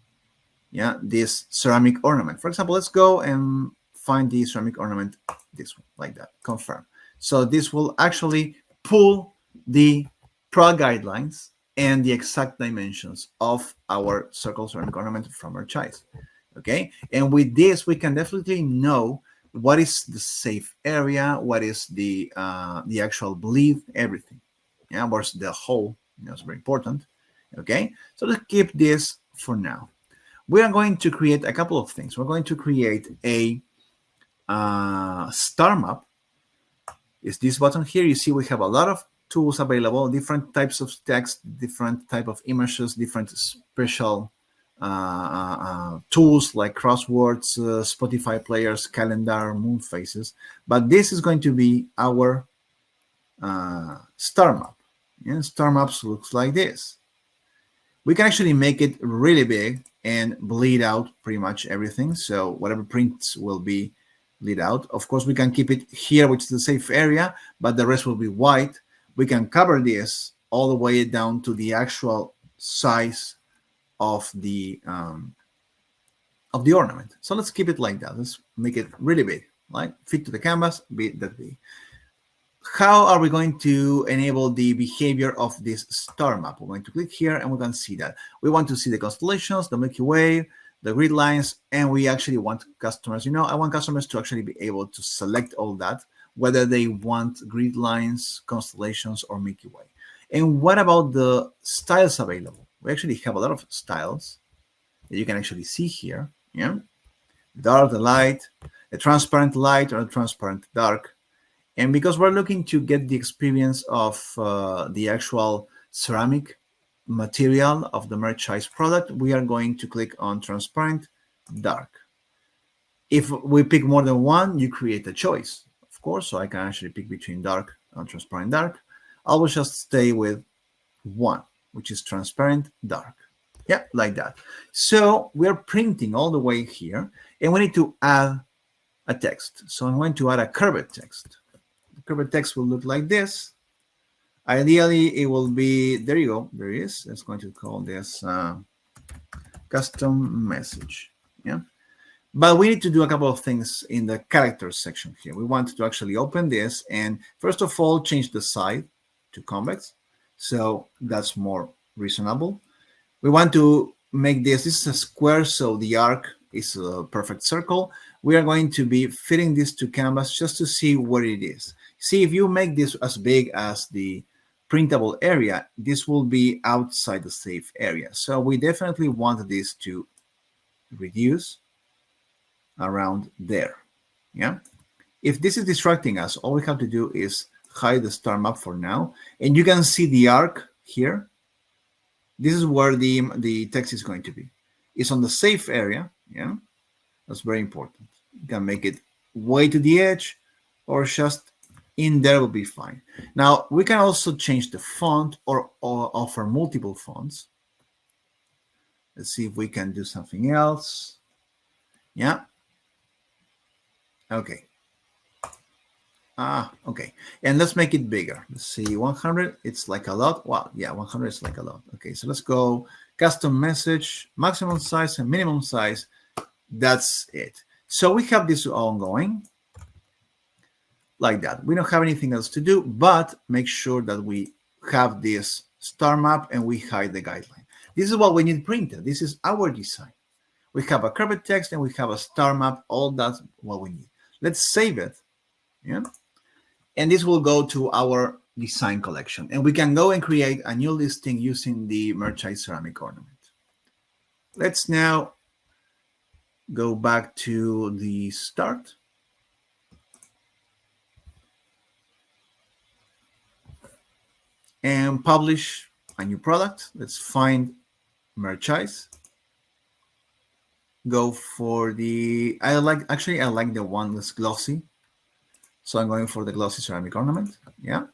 S1: yeah, this ceramic ornament. For example, let's go and find the ceramic ornament, this one, like that, confirm. So this will actually pull the product guidelines and the exact dimensions of our circle ceramic ornament from our choice. Okay, and with this we can definitely know what is the safe area, what is the actual bleed, everything. Yeah, where's the hole? That's very important. Okay, so let's keep this for now. We are going to create a couple of things. We're going to create a star map is this button here. You see we have a lot of tools available, different types of text, different type of images, different special tools like crosswords, Spotify players, calendar, moon phases. But this is going to be our star map. And star maps looks like this. We can actually make it really big and bleed out pretty much everything. So whatever prints will be bleed out. Of course, we can keep it here, which is the safe area, but the rest will be white. We can cover this all the way down to the actual size of the ornament. So let's keep it like that. Let's make it really big, like fit to the canvas, be that big. How are we going to enable the behavior of this star map? We're going to click here and we're going to see that. We want to see the constellations, the Milky Way, the grid lines, and we actually want customers, I want customers to actually be able to select all that, whether they want grid lines, constellations, or Milky Way. And what about the styles available? We actually have a lot of styles that you can actually see here. Yeah, dark, the light, a transparent light, or a transparent dark. And because we're looking to get the experience of the actual ceramic material of the merchandise product, we are going to click on transparent dark. If we pick more than one, you create a choice, of course. So I can actually pick between dark and transparent dark. I will just stay with one, which is transparent dark. Yeah, like that. So we're printing all the way here, and we need to add a text. So I'm going to add a curved text. The curved text will look like this. Ideally, it will be, there you go, there it is. It's going to call this custom message. Yeah. But we need to do a couple of things in the characters section here. We want to actually open this and first of all, change the side to convex. So that's more reasonable. We want to make this is a square, so the arc is a perfect circle. We are going to be fitting this to canvas just to see what it is. See, if you make this as big as the printable area, this will be outside the safe area. So we definitely want this to reduce around there. Yeah. If this is distracting us, all we have to do is hide the star map for now. And you can see the arc here. This is where the text is going to be. It's on the safe area. Yeah. That's very important. You can make it way to the edge or just in there will be fine. Now, we can also change the font or offer multiple fonts. Let's see if we can do something else. Yeah. Okay. Okay. And let's make it bigger. Let's see, 100, it's like a lot. Wow, yeah, 100 is like a lot. Okay, so let's go custom message, maximum size and minimum size. That's it. So we have this ongoing like that. We don't have anything else to do, but make sure that we have this star map and we hide the guideline. This is what we need printed. This is our design. We have a curved text and we have a star map. All that's what we need. Let's save it. Yeah. And this will go to our design collection. And we can go and create a new listing using the merchandise ceramic ornament. Let's now go back to the start. And publish a new product. Let's find merchandise. Go for the, I like the one that's glossy. So I'm going for the glossy ceramic ornament. Yeah.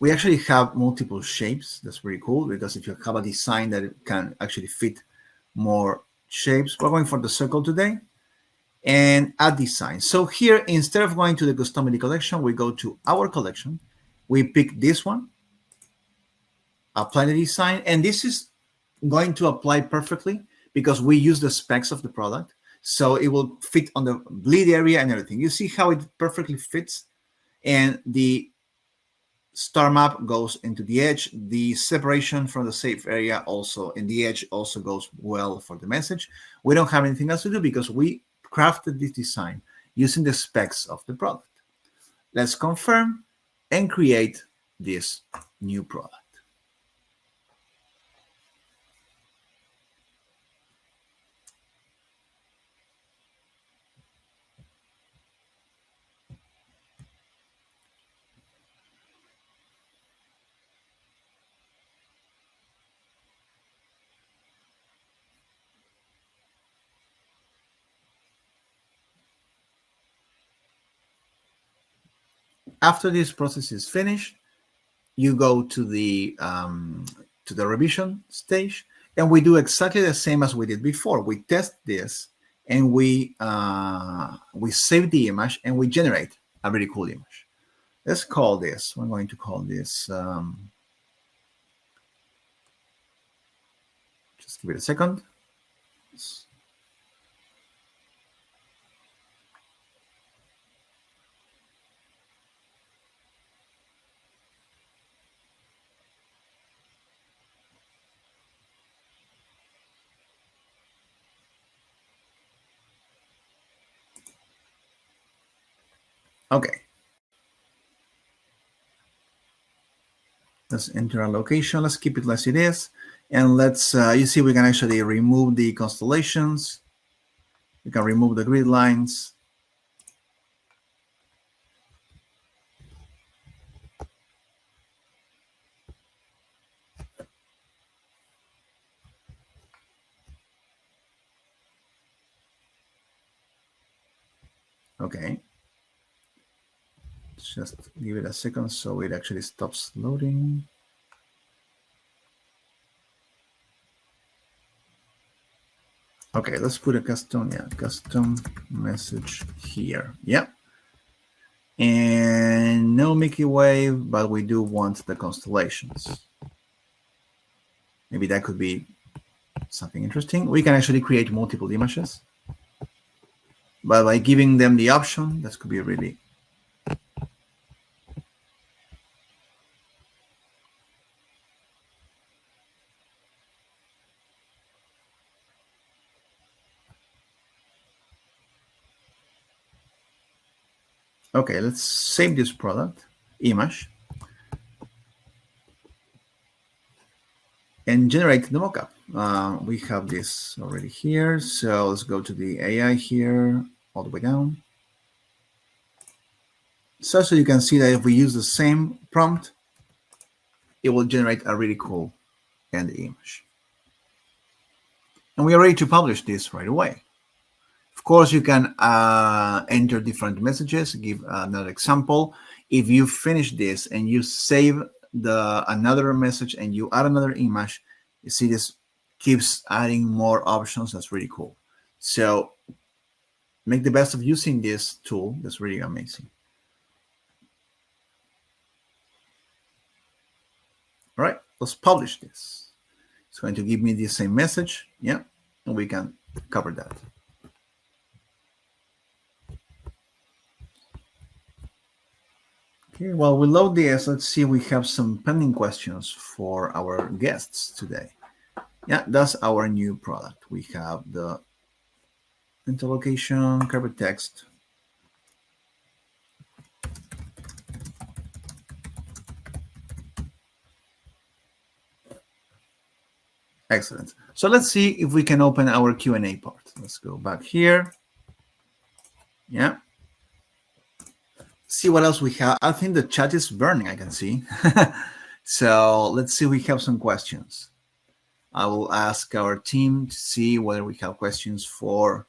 S1: We actually have multiple shapes. That's very cool because if you have a design that it can actually fit more shapes, we're going for the circle today and add design. So here, instead of going to the Customily collection, we go to our collection. We pick this one, apply the design, and this is going to apply perfectly because we use the specs of the product. So it will fit on the bleed area and everything. You see how it perfectly fits, and the star map goes into the edge. The separation from the safe area also in the edge also goes well for the message. We don't have anything else to do because we crafted this design using the specs of the product. Let's confirm and create this new product. After this process is finished, you go to the revision stage, and we do exactly the same as we did before. We test this, and we save the image, and we generate a really cool image. Let's call this. I'm going to call this. Just give it a second. Okay. Let's enter a location. Let's keep it as it is. And let's, you see, we can actually remove the constellations. We can remove the grid lines. Okay. Just give it a second so it actually stops loading. Okay, let's put a custom message here. Yeah. And no Milky Way, but we do want the constellations. Maybe that could be something interesting. We can actually create multiple images, but by giving them the option, this could be really okay. Let's save this product image and generate the mockup. We have this already here, so let's go to the AI here, all the way down. So you can see that if we use the same prompt, it will generate a really cool end image. And we are ready to publish this right away. Of course, you can enter different messages. Give another example. If you finish this and you save another message and you add another image, you see this keeps adding more options. That's really cool. So make the best of using this tool. That's really amazing. All right, let's publish this. It's going to give me the same message. Yeah, and we can cover that. Okay, while we load this, let's see, we have some pending questions for our guests today. Yeah, that's our new product. We have the interlocation, cover text. Excellent. So let's see if we can open our Q&A part. Let's go back here. Yeah. See what else we have. I think the chat is burning, I can see. So let's see, we have some questions. I will ask our team to see whether we have questions for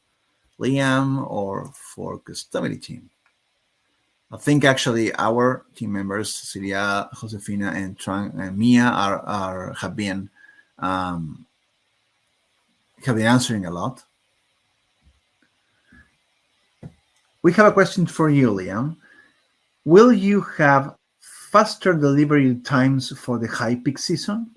S1: Liam or for Customily team. I think actually our team members, Celia, Josefina, and Mia have been answering a lot. We have a question for you, Liam. Will you have faster delivery times for the high peak season?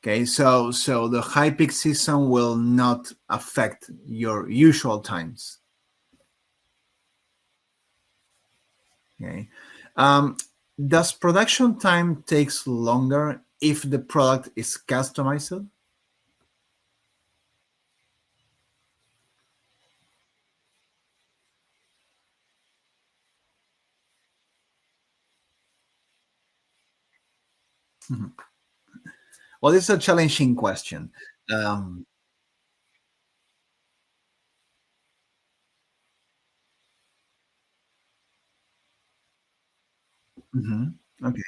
S1: Okay, so the high peak season will not affect your usual times. Okay. Does production time takes longer if the product is customized? Mhm. Well, this is a challenging question. Um, mhm. Okay.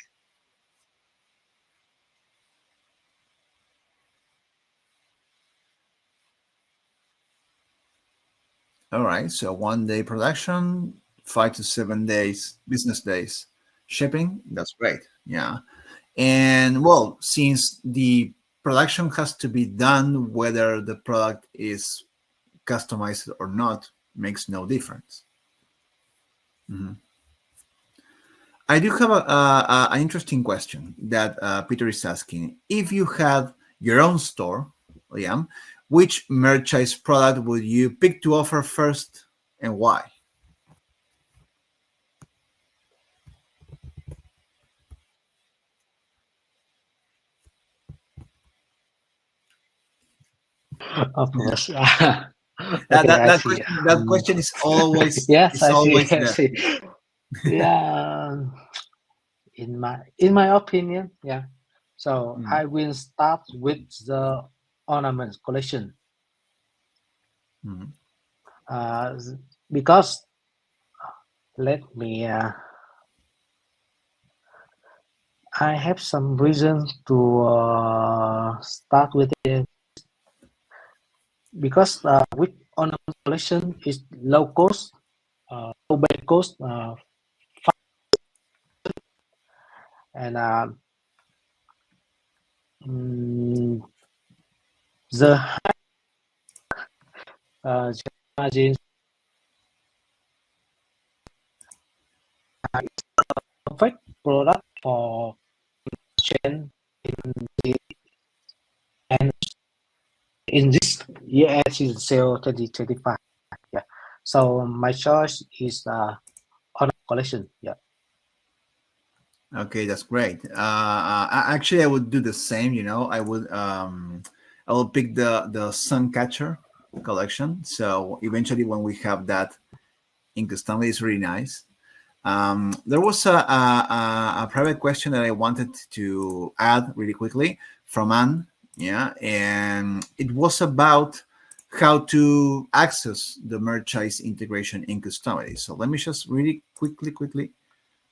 S1: All right. So 1 day production, 5 to 7 days, business days. Shipping, that's great. Yeah. And well, since the production has to be done, whether the product is customized or not, makes no difference. Mhm. I do have an interesting question that Peter is asking. If you had your own store, Liam, which merchandise product would you pick to offer first and why?
S3: Of course.
S1: That
S3: Okay,
S1: that
S3: I
S1: that
S3: see.
S1: question that question
S3: Yes,
S1: is
S3: I see.
S1: always
S3: I
S1: there.
S3: see. Yeah. In my opinion, yeah. So
S1: Mm,
S3: I will start with the ornament collection.
S1: mm.
S3: Uh, because let me. I have some reason to start with it because with ornament collection is low cost, low base cost, and mm, the margin is perfect product for chain in the and in this year is sale 2025. Yeah. So my choice is on collection. Yeah.
S1: Okay, that's great. Actually, I would do the same. I will pick the Suncatcher collection. So eventually, when we have that in Customily, it's really nice. There was a private question that I wanted to add really quickly from Anne. Yeah, and it was about how to access the merchandise integration in Customily. So let me just really quickly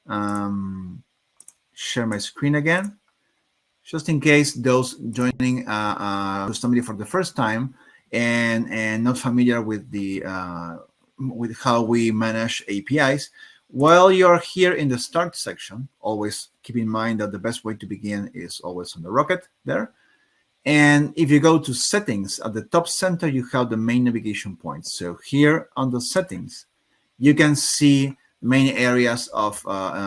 S1: um, share my screen again, just in case those joining Customily for the first time and not familiar with how we manage APIs. While you're here in the start section, always keep in mind that the best way to begin is always on the rocket there. And if you go to settings at the top center, you have the main navigation points. So here on the settings, you can see main areas of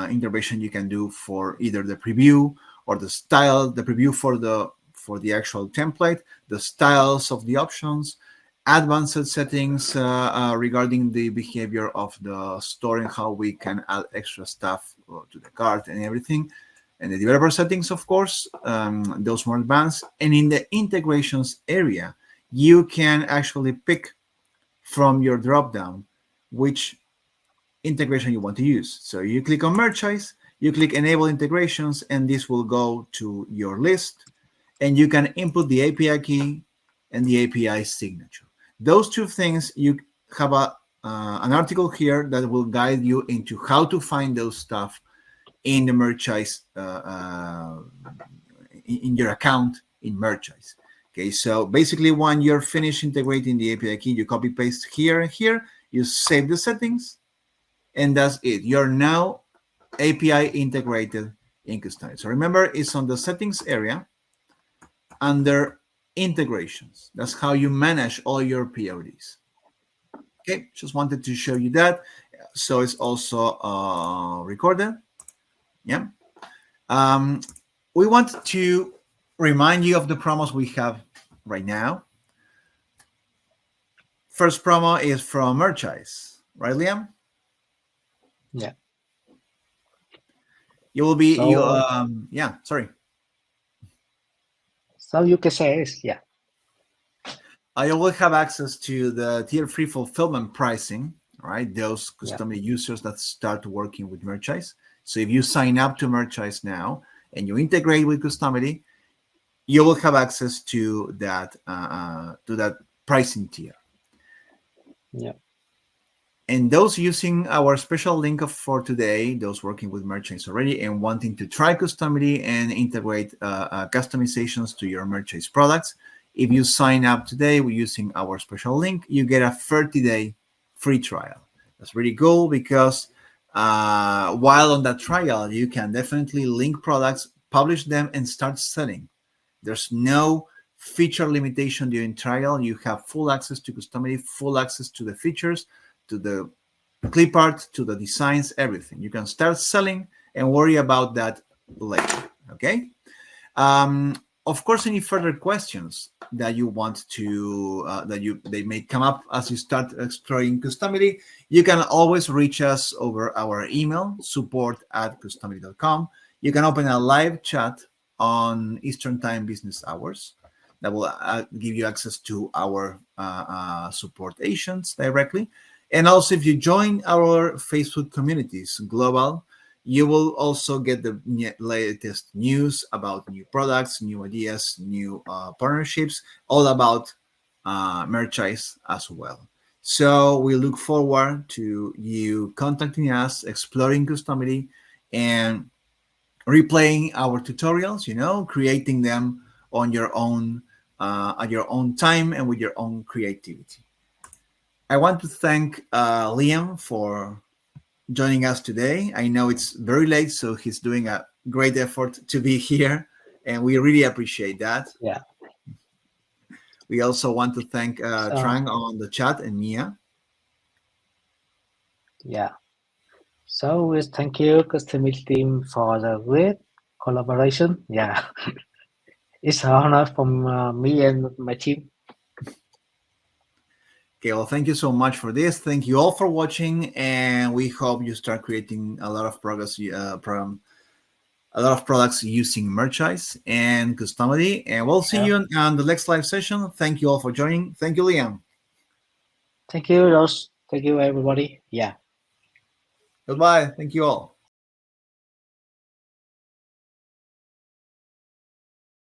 S1: integration you can do for either the preview or the style, the preview for the actual template, the styles of the options, advanced settings regarding the behavior of the store and how we can add extra stuff to the cart and everything. And the developer settings, of course, those more advanced. And in the integrations area, you can actually pick from your dropdown which integration you want to use. So you click on merchandise, you click enable integrations, and this will go to your list, and you can input the API key and the API signature. Those two things, you have an article here that will guide you into how to find those stuff in the merchandise in your account in merchandise. Okay, so basically when you're finished integrating the API key, you copy paste here and here, you save the settings, and that's it. You're now API integrated in Customily. So remember, it's on the settings area under integrations. That's how you manage all your PODs. Okay, just wanted to show you that. So it's also recorded. Yeah. We want to remind you of the promos we have right now. First promo is from Merchandise, right, Liam?
S3: Yeah.
S1: You will be you
S3: So
S1: yeah, sorry.
S3: so you can say is yeah.
S1: You will have access to the tier free fulfillment pricing, right? Those
S3: Yeah.
S1: Customly users that start working with Merchandise. So if you sign up to Merchandise now and you integrate with Customly, you will have access to that pricing tier.
S3: Yeah.
S1: And those using our special link for today, those working with merchants already and wanting to try Customly and integrate customizations to your merchants products, if you sign up today using our special link, you get a 30-day free trial. That's really cool because while on that trial, you can definitely link products, publish them, and start selling. There's no feature limitation during trial. You have full access to Customly, full access to the features, to the clip art, to the designs, everything. You can start selling and worry about that later. Okay. Of course, any further questions that you want to they may come up as you start exploring Customly, you can always reach us over our email support@customly.com. You can open a live chat on Eastern Time business hours that will give you access to our support agents directly. And also, if you join our Facebook communities global, you will also get the latest news about new products, new ideas, new partnerships, all about merchandise as well. So we look forward to you contacting us, exploring Customly, and replaying our tutorials. Creating them on your own at your own time and with your own creativity. I want to thank Liam for joining us today. I know it's very late, so he's doing a great effort to be here, and we really appreciate that.
S3: Yeah.
S1: We also want to thank
S3: So
S1: Trang on the chat and Mia.
S3: yeah. So we thank you Customly team for the great collaboration. Yeah. It's an honor from me and my team.
S1: Okay, well, thank you so much for this. Thank you all for watching, and we hope you start creating a lot of progress from a lot of products using Merchandise and Customly. And we'll see
S3: Yeah.
S1: you on the next live session. Thank you all for joining. Thank you, Liam.
S3: Thank you, Rose. Thank you, everybody. Yeah.
S1: Goodbye. Thank you all.